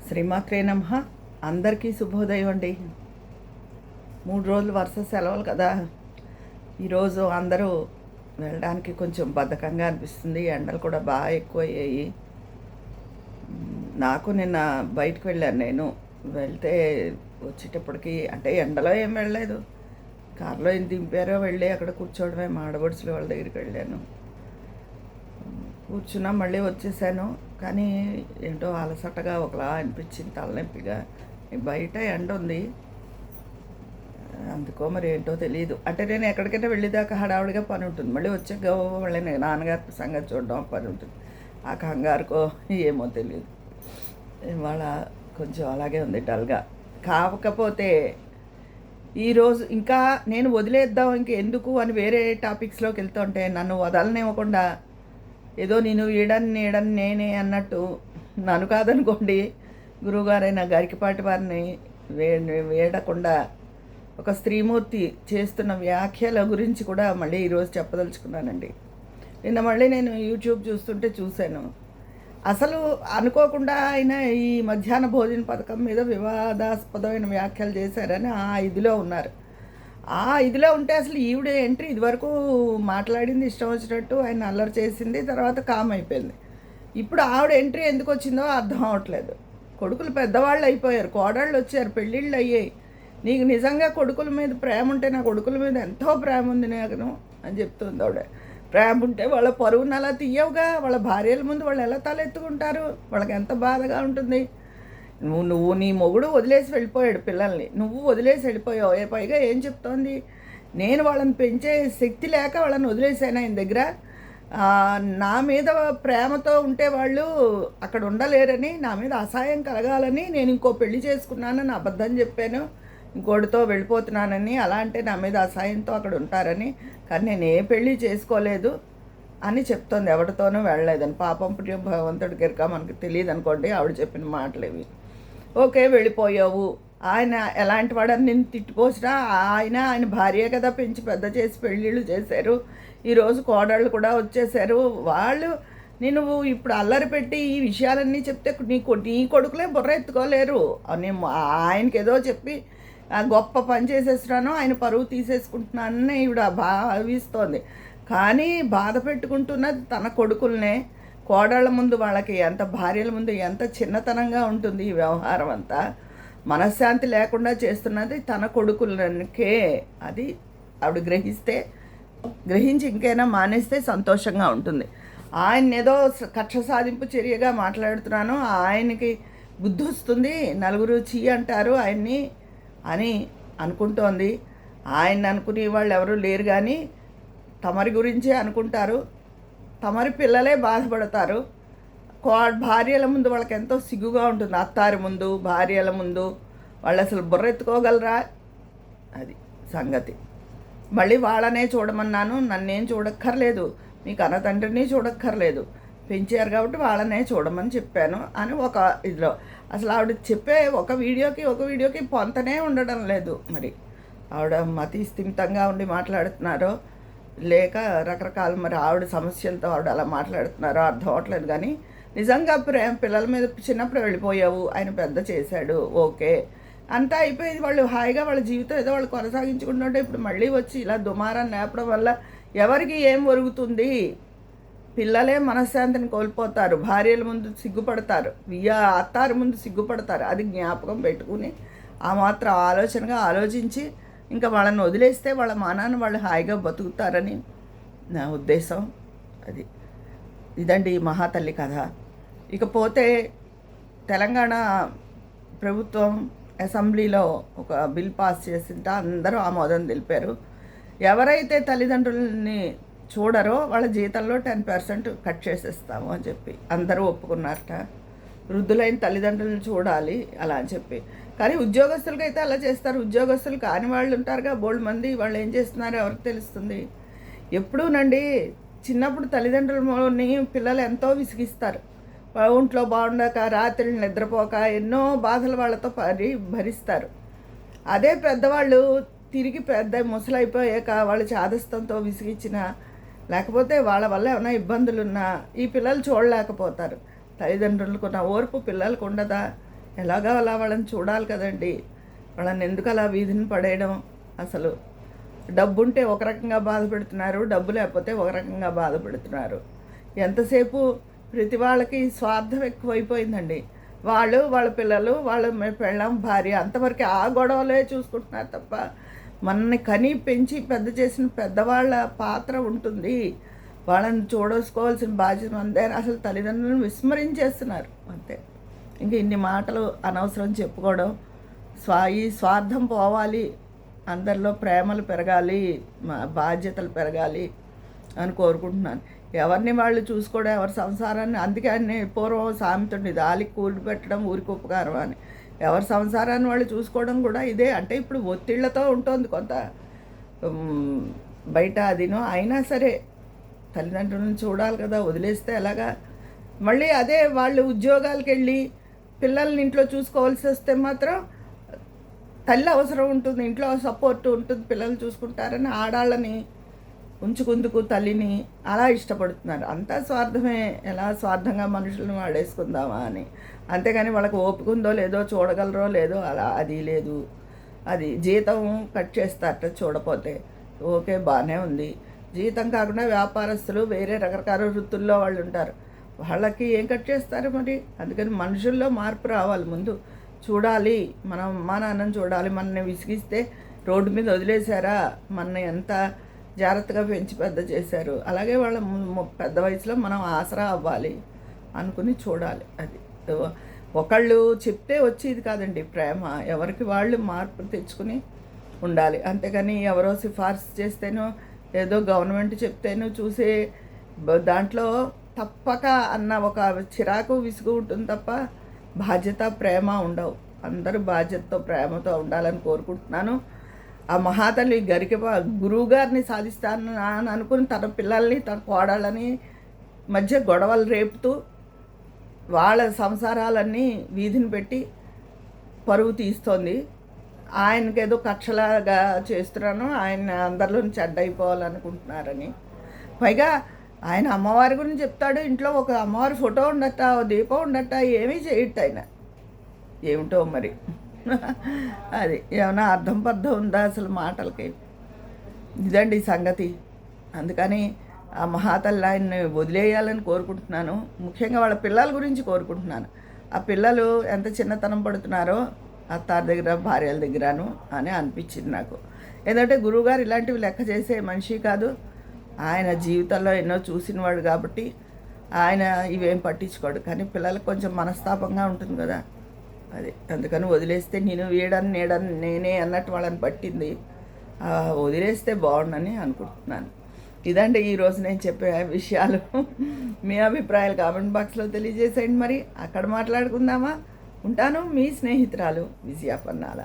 శ్రీమాత్రే నమః. అందరికీ శుభోదయం అండి. 3 రోజులు వరుస సెలవులు కదా. ఈరోజు అందరూ వెళ్ళడానికి కొంచెం బద్ధకంగా అనిపిస్తుంది. ఎండలు కూడా బాగా ఎక్కువయ్యాయి. నాకు నిన్న బయటకు వెళ్ళాను. నేను వెళ్తే వచ్చేటప్పటికి అంటే ఎండలో ఏం వెళ్ళలేదు, కారులో ఏం దింపారో వెళ్ళి అక్కడ కూర్చోవడమే. మా ఆడబడుచులు వాళ్ళ దగ్గరికి వెళ్ళాను, కూర్చున్నా, మళ్ళీ వచ్చేసాను. కానీ ఏంటో అలసటగా ఒకలా అనిపించింది, తలనొప్పిగా. బయట ఎండ ఉంది, అందుకో మరి ఏంటో తెలియదు. అంటే నేను ఎక్కడికైనా వెళ్ళేదాకా హడావుడిగా పని ఉంటుంది, మళ్ళీ వచ్చాక వాళ్ళ నాన్నగారి సంగతి చూడడం పని ఉంటుంది. ఆ కంగారుకో ఏమో తెలియదు, ఇవాళ కొంచెం అలాగే ఉంది, డల్గా. కాకపోతే ఈరోజు ఇంకా నేను వదిలేద్దాం ఇంకెందుకు అని వేరే టాపిక్స్లోకి వెళ్తుంటే నన్ను వదలనివ్వకుండా ఏదో నేను ఈడని నేనే అన్నట్టు, నన్ను కాదనుకోండి గురువుగారైన గరికపాటి వారిని వేడకుండా ఒక స్త్రీమూర్తి చేస్తున్న వ్యాఖ్యల గురించి కూడా మళ్ళీ ఈరోజు చెప్పదలుచుకున్నానండి. నిన్న మళ్ళీ నేను యూట్యూబ్ చూస్తుంటే చూశాను. అసలు అనుకోకుండా ఆయన ఈ మధ్యాహ్న భోజన పథకం మీద వివాదాస్పదమైన వ్యాఖ్యలు చేశారని ఆ ఇదిలో ఉన్నారు. ఆ ఇదిలో ఉంటే అసలు ఈవిడ ఎంట్రీ ఇదివరకు మాట్లాడింది ఇష్టం వచ్చినట్టు, ఆయన అల్లరి చేసింది, తర్వాత కామ్ అయిపోయింది. ఇప్పుడు ఆవిడ ఎంట్రీ ఎందుకు వచ్చిందో అర్థం అవ్వట్లేదు. కొడుకులు పెద్దవాళ్ళు అయిపోయారు, కోడళ్ళు వచ్చారు, పెళ్ళిళ్ళు అయ్యాయి. నీకు నిజంగా కొడుకుల మీద ప్రేమ ఉంటే, నా కొడుకుల మీద ఎంతో ప్రేమ ఉంది నాకు అని చెప్తుంది ఆవిడ. ప్రేమ ఉంటే వాళ్ళ పరువును అలా తీయవుగా, వాళ్ళ భార్యల ముందు వాళ్ళు ఎలా తలెత్తుకుంటారు, వాళ్ళకి ఎంత బాధగా ఉంటుంది. నువ్వు నీ మొగుడు వదిలేసి వెళ్ళిపోయాడు పిల్లల్ని, నువ్వు వదిలేసి వెళ్ళిపోయావు. పైగా ఏం చెప్తోంది, నేను వాళ్ళని పెంచే శక్తి లేక వాళ్ళని వదిలేసాను ఆయన దగ్గర. నా మీద ప్రేమతో ఉంటే వాళ్ళు అక్కడ ఉండలేరని, నా మీద అసహాయం కలగాలని నేను ఇంకో పెళ్లి చేసుకున్నానని అబద్ధం చెప్పాను, ఇంకోటితో వెళ్ళిపోతున్నానని. అలా అంటే నా మీద అసహాయంతో అక్కడ ఉంటారని, కానీ నేను ఏ పెళ్ళి చేసుకోలేదు అని చెప్తోంది. ఎవరితోనూ వెళ్ళలేదని. పాపం పుట్టిన భగవంతుడికి ఎరక, మనకు తెలియదు అనుకోండి ఆవిడ చెప్పిన మాటలు ఇవి. ఓకే, వెళ్ళిపోయావు. ఆయన ఎలాంటి వాడని నేను తిట్టిపోసినా ఆయన భార్య కదా, పెంచి పెద్ద చేసి పెళ్ళిళ్ళు చేశారు. ఈరోజు కోడళ్ళు కూడా వచ్చేసారు. వాళ్ళు నేను ఇప్పుడు అల్లరి పెట్టి ఈ విషయాలన్నీ చెప్తే నీ కొడుకులే బుర్ర ఎత్తుకోలేరు. నేను ఆయనకి ఏదో చెప్పి గొప్ప పని చేసేస్తున్నాను, ఆయన పరువు తీసేసుకుంటున్నానని ఈవిడ భావిస్తోంది. కానీ బాధ పెట్టుకుంటున్నది తన కొడుకులనే. కోడళ్ళ ముందు వాళ్ళకి ఎంత, భార్యల ముందు ఎంత చిన్నతనంగా ఉంటుంది ఈ వ్యవహారం అంతా. మనశ్శాంతి లేకుండా చేస్తున్నది తన కొడుకులకే. అది ఆవిడ గ్రహించి ఇంకైనా మానేస్తే సంతోషంగా ఉంటుంది. ఆయన ఏదో కక్ష సాధింపు చర్యగా మాట్లాడుతున్నాను, ఆయనకి బుద్ధి వస్తుంది, నలుగురు చీ అంటారు ఆయన్ని అని అనుకుంటోంది. ఆయన అనుకునే వాళ్ళు ఎవరు లేరు, కానీ తమరి గురించే అనుకుంటారు. తమరి పిల్లలే బాధపడతారు. భార్యల ముందు వాళ్ళకి ఎంతో సిగ్గుగా ఉంటుంది. అత్తారి ముందు, భార్యల ముందు వాళ్ళు అసలు బుర్రెత్తుకోగలరా? అది సంగతి. మళ్ళీ వాళ్ళనే చూడమన్నాను, నన్నేం చూడక్కర్లేదు, మీ కన్న తండ్రిని చూడక్కర్లేదు, పెంచారు కాబట్టి వాళ్ళనే చూడమని చెప్పాను అని ఒక ఇదిలో. అసలు ఆవిడ చెప్పే ఒక వీడియోకి పొంతనే ఉండడం లేదు. మరి ఆవిడ మతి స్థిమితంగా ఉండి మాట్లాడుతున్నారో లేక రకరకాల మరి ఆవిడ సమస్యలతో ఆవిడ అలా మాట్లాడుతున్నారో అర్థం అవ్వట్లేదు. కానీ నిజంగా పిల్లల మీద చిన్నప్పుడు వెళ్ళిపోయావు, ఆయన పెద్ద చేశాడు, ఓకే, అంతా అయిపోయింది. వాళ్ళు హాయిగా వాళ్ళ జీవితం ఏదో వాళ్ళు కొనసాగించుకుంటుంటే ఇప్పుడు మళ్ళీ వచ్చి ఇలా దుమారాన్ని నేపడం వల్ల ఎవరికి ఏం ఒరుగుతుంది? పిల్లలే మనశ్శాంతిని కోల్పోతారు, భార్యల ముందు సిగ్గుపడతారు, అత్తారి ముందు సిగ్గుపడతారు. అది జ్ఞాపకం పెట్టుకుని ఆ మాత్రం ఆలోచించి ఇంకా వాళ్ళని వదిలేస్తే వాళ్ళ మానాన్ని వాళ్ళు హాయిగా బతుకుతారని నా ఉద్దేశం. ఇదండి మహాతల్లి కథ. ఇకపోతే తెలంగాణ ప్రభుత్వం అసెంబ్లీలో ఒక బిల్ పాస్ చేసింటే అందరూ ఆమోదం తెలిపారు. ఎవరైతే తల్లిదండ్రులని చూడరో వాళ్ళ జీతంలో 10% కట్ చేసేస్తాము అని చెప్పి అందరూ ఒప్పుకున్నారట. వృద్ధులైన తల్లిదండ్రులను చూడాలి అలా అని చెప్పి. కానీ ఉద్యోగస్తులకైతే అలా చేస్తారు. ఉద్యోగస్తులు కాని వాళ్ళు ఉంటారుగా బోల్డ్ మంది, వాళ్ళు ఏం చేస్తున్నారో ఎవరికి తెలుస్తుంది? ఎప్పుడూనండి చిన్నప్పుడు తల్లిదండ్రులని పిల్లలు ఎంతో విసిగిస్తారు. ఒంట్లో బాగుండక, రాత్రులు నిద్రపోక ఎన్నో బాధలు వాళ్ళతో భరిస్తారు. అదే పెద్దవాళ్ళు తిరిగి పెద్ద ముసలైపోయాక వాళ్ళు చాదస్తంతో విసిగించిన, లేకపోతే వాళ్ళ వల్ల ఏమైనా ఇబ్బందులున్నా ఈ పిల్లలు చూడలేకపోతారు. తల్లిదండ్రులకు ఉన్న ఓర్పు పిల్లలకు ఉండదా? ఎలాగో అలా వాళ్ళని చూడాలి కదండి. వాళ్ళని ఎందుకు అలా వీధిని పడేయడం? అసలు డబ్బుంటే ఒక రకంగా బాధపెడుతున్నారు, డబ్బు లేకపోతే ఒక రకంగా బాధపెడుతున్నారు. ఎంతసేపు ప్రతి వాళ్ళకి స్వార్థం ఎక్కువైపోయిందండి. వాళ్ళు, వాళ్ళ పిల్లలు, వాళ్ళ పెళ్ళాం, భార్య అంతవరకు ఆ గొడవలే చూసుకుంటున్నారు తప్ప మనల్ని కని పెంచి పెద్ద చేసిన పెద్దవాళ్ళ పాత్ర ఉంటుంది. వాళ్ళని చూడసుకోవాల్సిన బాధ్యత మనదే. అసలు తల్లిదండ్రులను విస్మరించేస్తున్నారు అంతే. ఇంక ఇన్ని మాటలు అనవసరం చెప్పుకోవడం. ఈ స్వార్థం పోవాలి, అందరిలో ప్రేమలు పెరగాలి, బాధ్యతలు పెరగాలి అని కోరుకుంటున్నాను. ఎవరిని వాళ్ళు చూసుకోవడం, ఎవరి సంసారాన్ని, అందుకే అన్ని పూర్వం సామెత ఉండేది, ఆలికి కూలి పెట్టడం ఊరికి ఉపకారం అని. ఎవరి సంసారాన్ని వాళ్ళు చూసుకోవడం కూడా ఇదే. అంటే ఇప్పుడు ఒత్తిళ్లతో ఉంటుంది కొంత బయట అదినో, అయినా సరే తల్లిదండ్రులను చూడాలి కదా, వదిలేస్తే ఎలాగా? మళ్ళీ అదే వాళ్ళు ఉద్యోగాలకు వెళ్ళి పిల్లల్ని ఇంట్లో చూసుకోవాల్సి వస్తే మాత్రం తల్లి అవసరం ఉంటుంది, ఇంట్లో సపోర్ట్ ఉంటుంది, పిల్లలు చూసుకుంటారని ఆడాళ్ళని ఉంచుకుందుకు తల్లిని అలా ఇష్టపడుతున్నారు. అంతా స్వార్థమే. ఎలా స్వార్థంగా మనుషులను వాడేసుకుందామా అని. అంతేగాని వాళ్ళకి ఓపిక ఉందో లేదో, చూడగలరో లేదో, అలా అది లేదు. అది జీతం కట్ చేస్తారట చూడపోతే. ఓకే, బాగానే ఉంది. జీతం కాకుండా వ్యాపారస్తులు, వేరే రకరకాల వృత్తుల్లో వాళ్ళు ఉంటారు, వాళ్ళకి ఏం కట్ చేస్తారు మరి? అందుకని మనుషుల్లో మార్పు రావాలి. ముందు చూడాలి, మనం అమ్మా నాన్నని చూడాలి. మనల్ని విసిగిస్తే రోడ్డు మీద వదిలేశారా, మనని ఎంత జాగ్రత్తగా పెంచి పెద్ద చేశారు, అలాగే వాళ్ళ పెద్ద వయసులో మనం ఆసరా అవ్వాలి అనుకుని చూడాలి. అది ఒకళ్ళు చెప్తే వచ్చేది కాదండి ప్రేమ. ఎవరికి వాళ్ళు మార్పు తెచ్చుకుని ఉండాలి. అంతేగాని ఎవరో సిఫార్సు చేస్తేనో, ఏదో గవర్నమెంట్ చెప్తేనో చూసే దాంట్లో తప్పక అన్న ఒక చిరాకు, విసుగు ఉంటుంది తప్ప బాధ్యత, ప్రేమ ఉండవు. అందరూ బాధ్యతతో, ప్రేమతో ఉండాలని కోరుకుంటున్నాను. ఆ మహాతల్లి గురువు గారిని సాధిస్తాను అని అనుకుని తన పిల్లల్ని, తన కోడళ్ళని మధ్య గొడవలు రేపుతూ వాళ్ళ సంసారాలన్నీ వీధిని పెట్టి పరువు తీస్తోంది. ఆయనకేదో కక్షలాగా చేస్తున్నాను, ఆయన అందరిలో చెడ్డ అయిపోవాలనుకుంటున్నారని. పైగా ఆయన అమ్మవారి గురించి చెప్తాడు, ఇంట్లో ఒక అమ్మవారి ఫోటో ఉండట, దీపం ఉండట, ఏమీ చేయట ఆయన. ఏమిటో మరి అది ఏమైనా అర్థం పర్థం ఉందా అసలు మాటలకి? ఇదండి సంగతి. అందుకని ఆ మహాతల్లి ఆయన్ని వదిలేయాలని కోరుకుంటున్నాను. ముఖ్యంగా వాళ్ళ పిల్లల గురించి కోరుకుంటున్నాను. ఆ పిల్లలు ఎంత చిన్నతనం పడుతున్నారో అత్తారి దగ్గర, భార్యల దగ్గరను అని అనిపించింది నాకు. ఎందుకంటే గురువుగారు ఇలాంటివి లెక్క చేసే మనిషి కాదు. ఆయన జీవితంలో ఎన్నో చూసినవాడు కాబట్టి ఆయన ఇవేం పట్టించుకోడు. కానీ పిల్లలకు కొంచెం మనస్తాపంగా ఉంటుంది కదా, అది. అందుకని వదిలేస్తే నేను వీడని నేడని నేనే అన్నట్టు వాళ్ళని పట్టింది. వదిలేస్తే బాగుండని అనుకుంటున్నాను. ఇదండి ఈరోజు నేను చెప్పే విషయాలు. మీ అభిప్రాయాలు కామెంట్ బాక్స్లో తెలియజేసేయండి. మరి అక్కడ మాట్లాడుకుందామా? ఉంటాను, మీ స్నేహితురాలు విజయ పన్నాల.